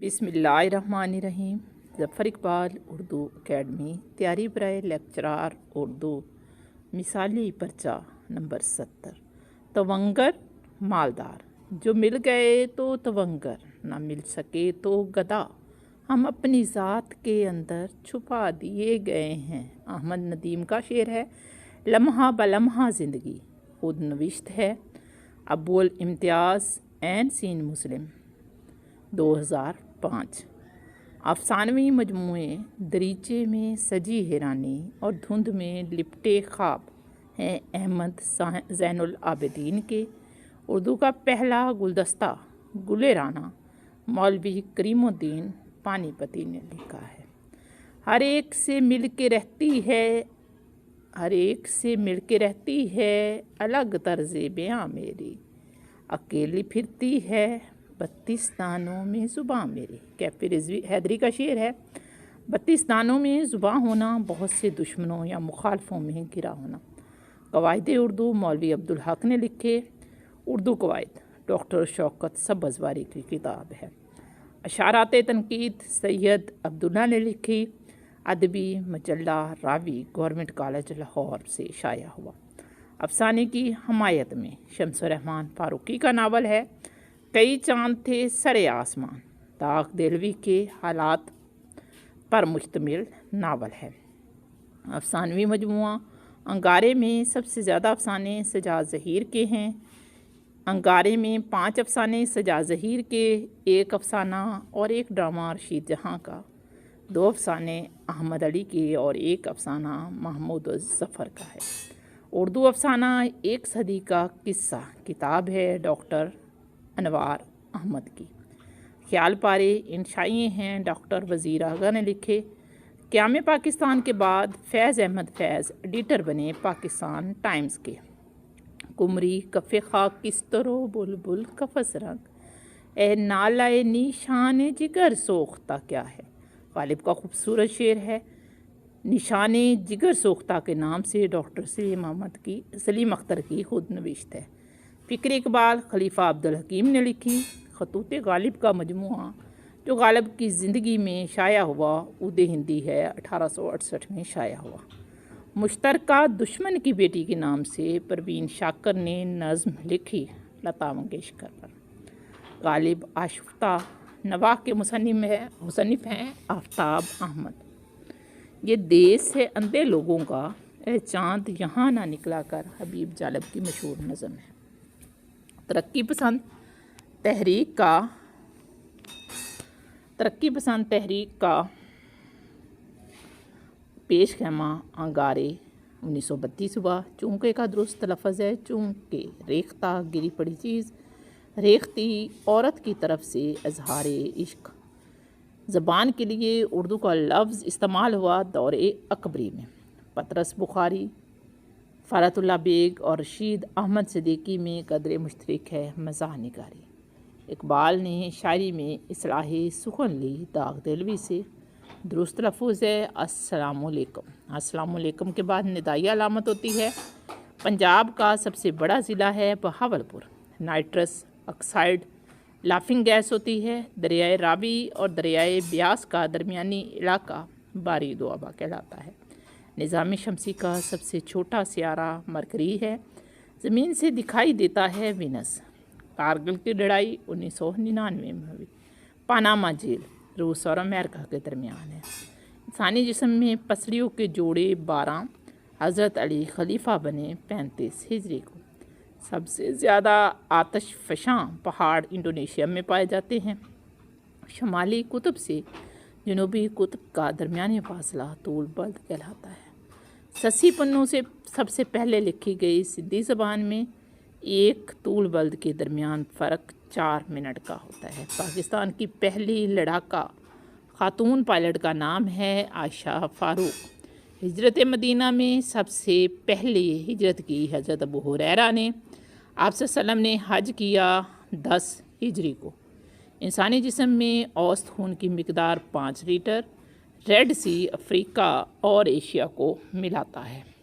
बिस्मिल्लाहिर्रहमानिर्रहीम। ज़फ़र इकबाल उर्दू अकेडमी तैयारी बराए लेक्चरार उर्दू मिसाली पर्चा नंबर 70। तवंगर मालदार, जो मिल गए तो तवंगर, ना मिल सके तो गदा, हम अपनी ज़ात के अंदर छुपा दिए गए हैं। अहमद नदीम का शेर है। लम्हा बलम्हा ज़िंदगी खुद नविश्त है। अबुल इम्तियाज़ एन सीन मुस्लिम 2005। अफसानवी मजमूए दरीचे में सजी हैरानी और धुंध में लिपटे ख्वाब हैं अहमद ज़ैनुल आबिदीन के। उर्दू का पहला गुलदस्ता गुले राना मौलवी करीमुद्दीन पानीपती ने लिखा है। हर एक से मिल के रहती है अलग तर्ज़े बयां मेरी, अकेली फिरती है 32 दानों में ज़ुबां मेरी। कैफ़ी रिज़वी हैदरी का शेर है। 32 दानों में ज़ुबां होना, बहुत से दुश्मनों या मुखालफों में घिरा होना। कवायद उर्दू मौलवी अब्दुल हक ने लिखे। उर्दू कवायद डॉक्टर शौकत सब्ज़वारी की किताब है। अशारात तनकीद सैयद अब्दुल्ला ने लिखी। अदबी मजल्ला रावी गवर्नमेंट कॉलेज लाहौर से शाया हुआ। अफसाने की हमायत में शम्सुर रहमान फारूकी का नावल है कई चांद थे सरे आसमान, दाग देलवी के हालात पर मुश्तमिल नावल है। अफसानवी मजमुआ अंगारे में सबसे ज़्यादा अफसाने सजा ज़हीर के हैं। अंगारे में 5 अफसाने सजा ज़हीर के, 1 अफसाना और 1 ड्रामा रशीद जहाँ का, 2 अफसाने अहमद अली के और 1 अफसाना महमूद ज़फ़र का है। उर्दू अफसाना 1 सदी का किस्सा किताब है डॉक्टर अनवार अहमद की। ख्याल पारे इंशाई हैं डॉक्टर वज़ीर आगा ने लिखे। क़याम पाकिस्तान के बाद फैज़ अहमद फैज़ एडिटर बने पाकिस्तान टाइम्स के। कुमरी कफ़े खाक किस्तरो बुलबुल कफस रंग, ए नालाए निशान जिगर सोख्ता क्या है। गालिब का खूबसूरत शेर है। निशान जिगर सोख्ता के नाम से डॉक्टर सलीम अख्तर की खुद नविश्त है। फ़िक्र इकबाल खलीफा अब्दुल हकीम ने लिखी। खतूत गालिब का मजमुआ जो गालिब की ज़िंदगी में शाया हुआ उद हिंदी है, 1868 में शाया हुआ। मुश्तरका दुश्मन की बेटी के नाम से परवीन शाकर ने नज़्म लिखी लता मंगेशकर पर। गालिब आशुफ्ता नवाह के मुसन्निफ़ हैं आफ्ताब अहमद। ये देश है अंधे लोगों का, ए चाँद यहाँ ना निकला कर हबीब जालब की मशहूर नज़म है। तरक्की पसंद तहरीक का पेश खैमा अंगारे 1932 हुआ। चूंके का दुरुस्त लफ्ज़ है चूंके, रेख्ता गिरी पड़ी चीज़, रेख्ती औरत की तरफ से इज़हार इश्क। ज़बान के लिए उर्दू का लफ्ज़ इस्तेमाल हुआ दौरे अकबरी में। पतरस बुखारी, फ़ारतुल्लाह बेग और रशीद अहमद सिद्दीकी में कदर मुश्तरक है मज़ाह निगारी। इकबाल ने शायरी में इस्लाही सुखन ली दाग देलवी से। दुरुस्त लफ्ज़ है अस्सलामुअलैकुम। अस्सलामुअलैकुम के बाद निदाई अलामत होती है। पंजाब का सबसे बड़ा ज़िला है Bahawalpur. Nitrous oxide laughing gas होती है। दरियाए रावी और दरियाए ब्यास का दरमियानी इलाका बारी दुआबा कहलाता है। निज़ाम शमसी का सबसे छोटा सियारा मरकरी है। ज़मीन से दिखाई देता है विनस। कारगिल की लड़ाई 1999 में हुई। पानामा जेल रूस और अमेरिका के दरमियान है। इंसानी जिस्म में पसलियों के जोड़े 12। हज़रत अली खलीफा बने 35 हिजरी को। सबसे ज़्यादा आतश फ़शां पहाड़ इंडोनेशिया में पाए जाते हैं। शुमाली कुतुब से जनूबी कुतुब का दरमियानी फासला तूल बल्द कहलाता है। 80 पन्नों से सबसे पहले लिखी गई सिंधी ज़बान में एक तूल बल्द के दरमियान फ़र्क 4 मिनट का होता है। पाकिस्तान की पहली लड़ाका खातून पायलट का नाम है आयशा फ़ारूक। हिजरत मदीना में सबसे पहले हिजरत की हज़रत अबू हुरैरा ने। आप सल्लम ने हज किया 10 हिजरी को। इंसानी जिस्म में औसत खून की मिकदार 5 लीटर। रेड सी अफ्रीका और एशिया को मिलाता है।